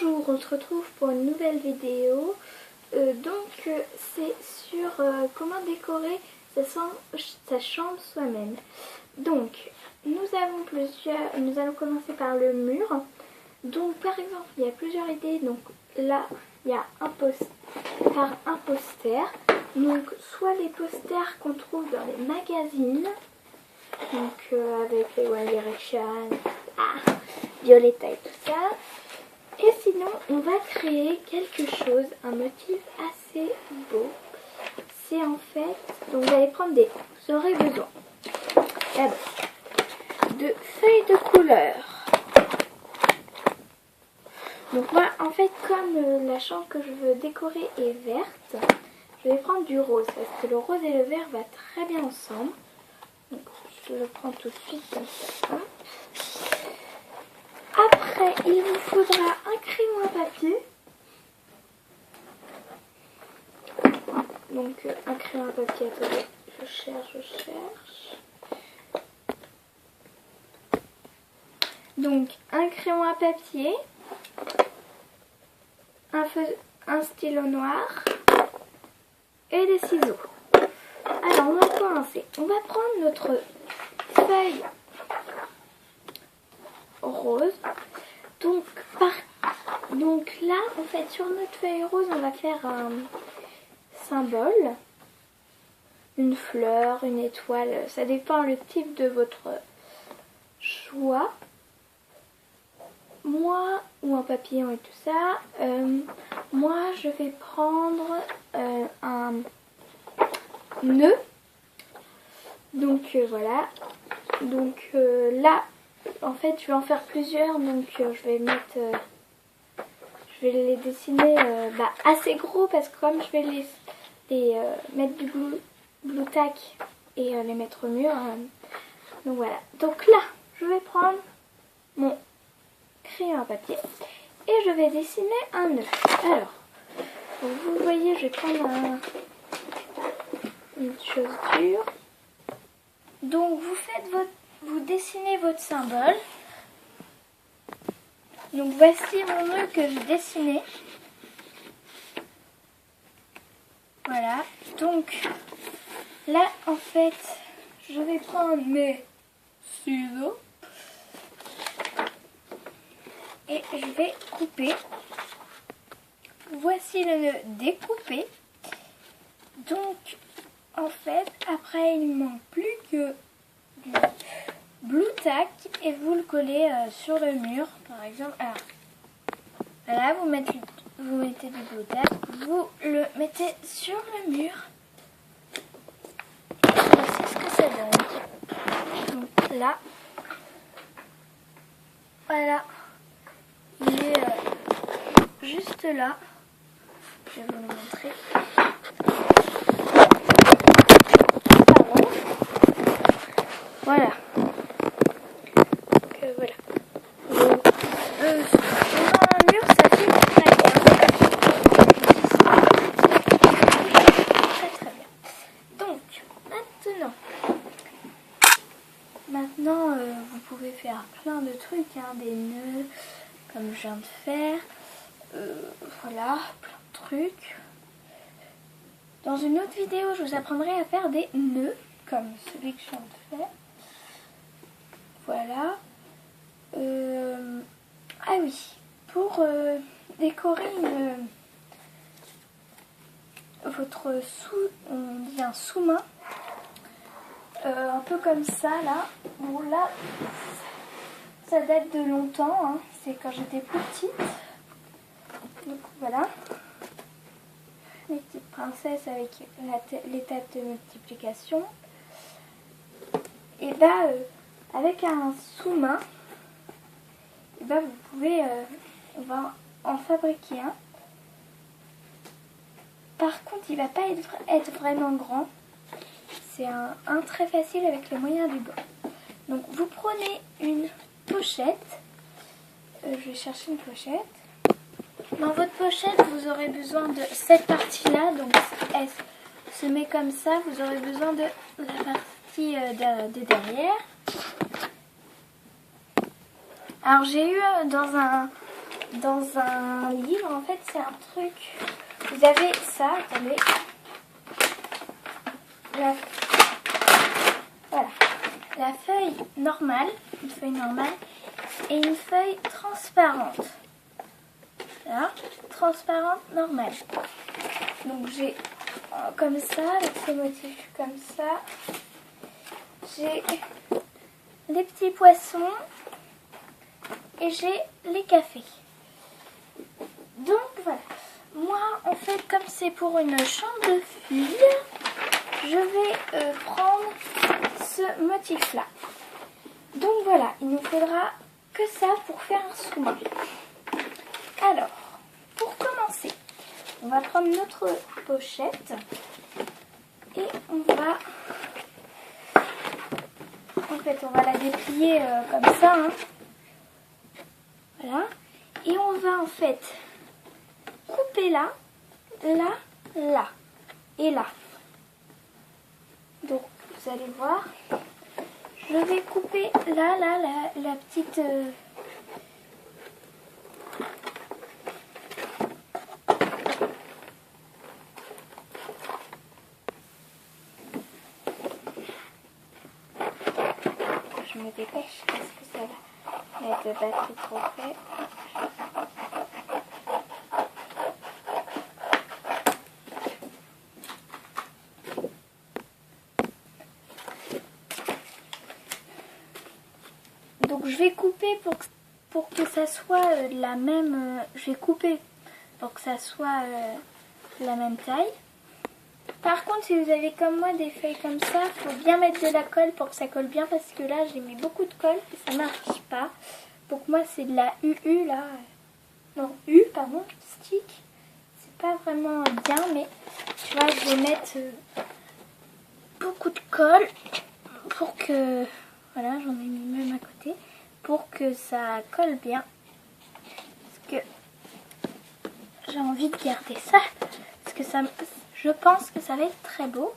Bonjour, on se retrouve pour une nouvelle vidéo. C'est sur comment décorer sa chambre soi-même. Donc, nous allons commencer par le mur. Donc, par exemple, il y a plusieurs idées. Donc là, il y a un poster. Donc, soit les posters qu'on trouve dans les magazines. Donc, avec les One Direction, Violetta et tout ça. Et sinon, on va créer quelque chose, un motif assez beau. C'est en fait, donc vous allez prendre vous aurez besoin d'abord de feuilles de couleur. Donc moi, en fait, comme la chambre que je veux décorer est verte, je vais prendre du rose parce que le rose et le vert va très bien ensemble. Donc je le prends tout de suite comme ça. Après, il vous faudra un crayon à papier. Donc un crayon à papier, attendez, je cherche. Donc un crayon à papier, un stylo noir et des ciseaux. Alors on va commencer. On va prendre notre feuille rose. Donc là, en fait, sur notre feuille rose, on va faire un symbole, une fleur, une étoile, ça dépend le type de votre choix. Moi, ou un papillon et tout ça, moi je vais prendre un nœud. Donc voilà. Donc là, en fait, je vais en faire plusieurs, donc je vais les dessiner assez gros parce que comme je vais les mettre du blue tack et les mettre au mur. Donc voilà. Donc là, je vais prendre mon crayon à papier et je vais dessiner un nœud. Alors, vous voyez, je vais prendre une chose dure. Donc vous dessinez votre symbole. Donc voici mon nœud que j'ai dessiné. Voilà. Donc là, en fait, je vais prendre mes ciseaux et je vais couper. Voici le nœud découpé. Donc, en fait, après, il ne manque plus que du blue tack et vous le collez sur le mur, par exemple. Alors, voilà, vous mettez du blue tack, vous le mettez sur le mur. Voici ce que ça donne. Donc là, voilà, il est juste là. Je vais vous le montrer. Voilà. Donc voilà. Donc, dans un mur, ça fait très bien. Très bien. Donc, maintenant vous pouvez faire plein de trucs, des nœuds, comme je viens de faire. Voilà, plein de trucs. Dans une autre vidéo, je vous apprendrai à faire des nœuds, comme celui que je viens de faire. Voilà. Ah oui, pour décorer on dit un sous-main, un peu comme ça là. Bon là, ça date de longtemps, c'est quand j'étais petite. Donc voilà. Les petites princesses avec l'étape de multiplication. Et avec un sous-main, vous pouvez, on va en fabriquer un. Par contre, il ne va pas être vraiment grand. C'est un très facile avec les moyens du bord. Donc vous prenez une pochette. Je vais chercher une pochette. Dans votre pochette, vous aurez besoin de cette partie-là. Donc elle se met comme ça. Vous aurez besoin de la partie de derrière. Alors j'ai eu dans dans un livre, en fait, c'est un truc... Vous avez ça, attendez. Voilà. La feuille normale, une feuille normale, et une feuille transparente. Là, transparente, normale. Donc j'ai comme ça, avec ce motif comme ça. J'ai les petits poissons et j'ai les cafés. Donc voilà. Moi, en fait, comme c'est pour une chambre de fille, je vais prendre ce motif-là. Donc voilà, il nous faudra que ça pour faire un sous-main. Alors, pour commencer, on va prendre notre pochette et on va la déplier comme ça. Hein. Voilà. Et on va en fait couper là, là, là et là. Donc, vous allez voir, je vais couper là, la petite... Je me dépêche parce que ça va mettre de batterie trop fait. Donc je vais couper pour que ça soit de la même... je vais couper pour que ça soit la même taille. Par contre, si vous avez comme moi des feuilles comme ça, il faut bien mettre de la colle pour que ça colle bien parce que là, j'ai mis beaucoup de colle et ça marche pas. Donc moi, c'est de la UU là. Non, pardon, stick. C'est pas vraiment bien, mais tu vois, je vais mettre beaucoup de colle pour que... Voilà, j'en ai mis même à côté pour que ça colle bien. Parce que j'ai envie de garder ça. Parce que ça... Je pense que ça va être très beau.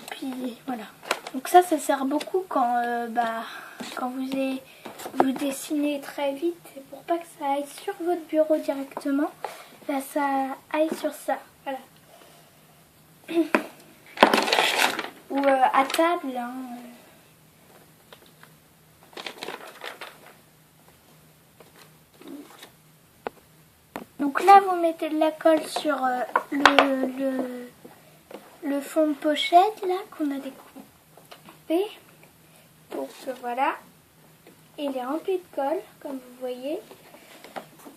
Puis voilà. Donc ça sert beaucoup quand, quand vous dessinez très vite. Et pour pas que ça aille sur votre bureau directement, ça aille sur ça. Voilà. Ou à table. Hein. Donc là, vous mettez de la colle sur le fond de pochette là qu'on a découpé. Donc voilà, il est rempli de colle, comme vous voyez.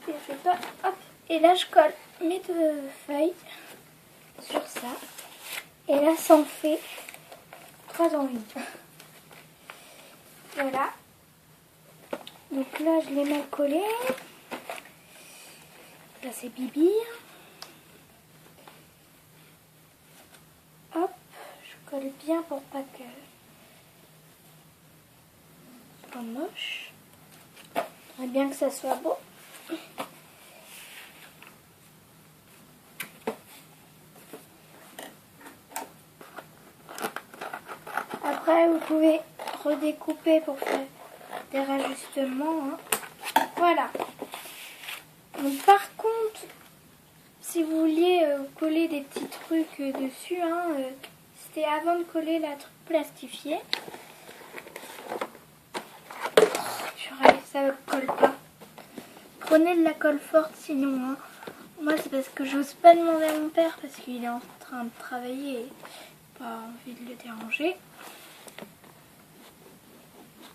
Et, et là, je colle mes deux feuilles sur ça. Et là, ça en fait 3 en 1. Voilà. Donc là, je les mets collés. Là, c'est Bibi. Hop, je colle bien pour pas que ce soit moche. J'aimerais bien que ça soit beau. Après, vous pouvez redécouper pour faire des rajustements. Hein. Voilà. Donc, par contre, si vous vouliez coller des petits trucs dessus, hein, c'était avant de coller la truc plastifiée. Purée, ça ne colle pas. Prenez de la colle forte sinon. Hein. Moi, c'est parce que j'ose pas demander à mon père parce qu'il est en train de travailler et pas envie de le déranger.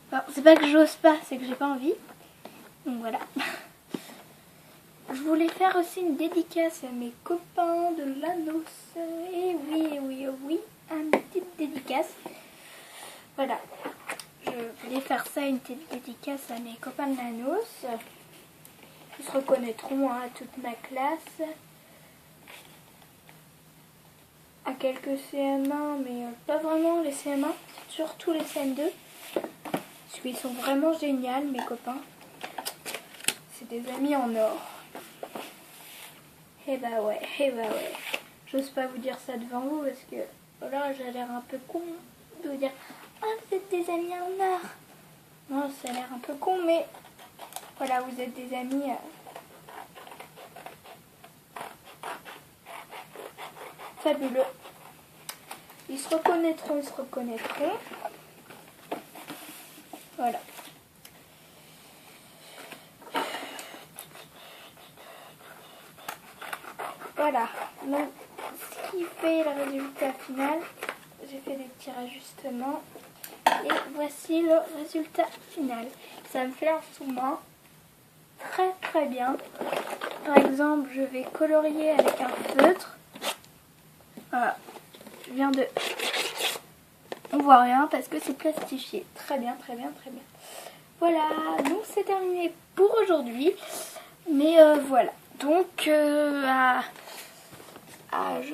Bon, c'est pas que j'ose pas, c'est que j'ai pas envie. Donc voilà. Je voulais faire aussi une dédicace à mes copains de l'Anos. Et oui, une petite dédicace. Voilà. Je voulais faire ça, une petite dédicace à mes copains de l'Anos. Ils se reconnaîtront à toute ma classe. À quelques CM1, mais pas vraiment les CM1. Surtout les CM2. Parce qu'ils sont vraiment géniaux, mes copains. C'est des amis en or. Eh bah ouais. J'ose pas vous dire ça devant vous parce que voilà, j'ai l'air un peu con de vous dire ah, vous êtes des amis en or. Non, ça a l'air un peu con, mais Voilà, vous êtes des amis. Fabuleux. Ils se reconnaîtront, ils se reconnaîtront. Voilà. Voilà. Donc, ce qui fait le résultat final, j'ai fait des petits ajustements. Et voici le résultat final. Ça me fait un sous-main très très bien. Par exemple, je vais colorier avec un feutre. Voilà. Je viens de... On voit rien parce que c'est plastifié. Très bien, très bien, très bien. Voilà, donc c'est terminé pour aujourd'hui. Mais voilà. Donc je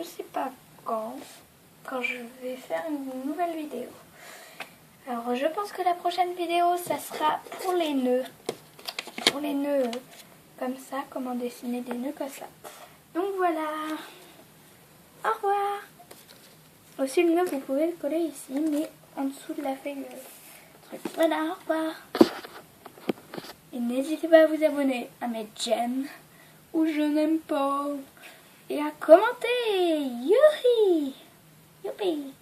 sais pas quand je vais faire une nouvelle vidéo. Alors je pense que la prochaine vidéo ça sera pour les nœuds. Pour les nœuds comme ça, comment dessiner des nœuds comme ça. Donc voilà. Au revoir. Aussi le nœud vous pouvez le coller ici mais en dessous de la feuille. Voilà, au revoir. Et n'hésitez pas à vous abonner, à mettre j'aime ou je n'aime pas. Et à commenter. Youpi. Youpi.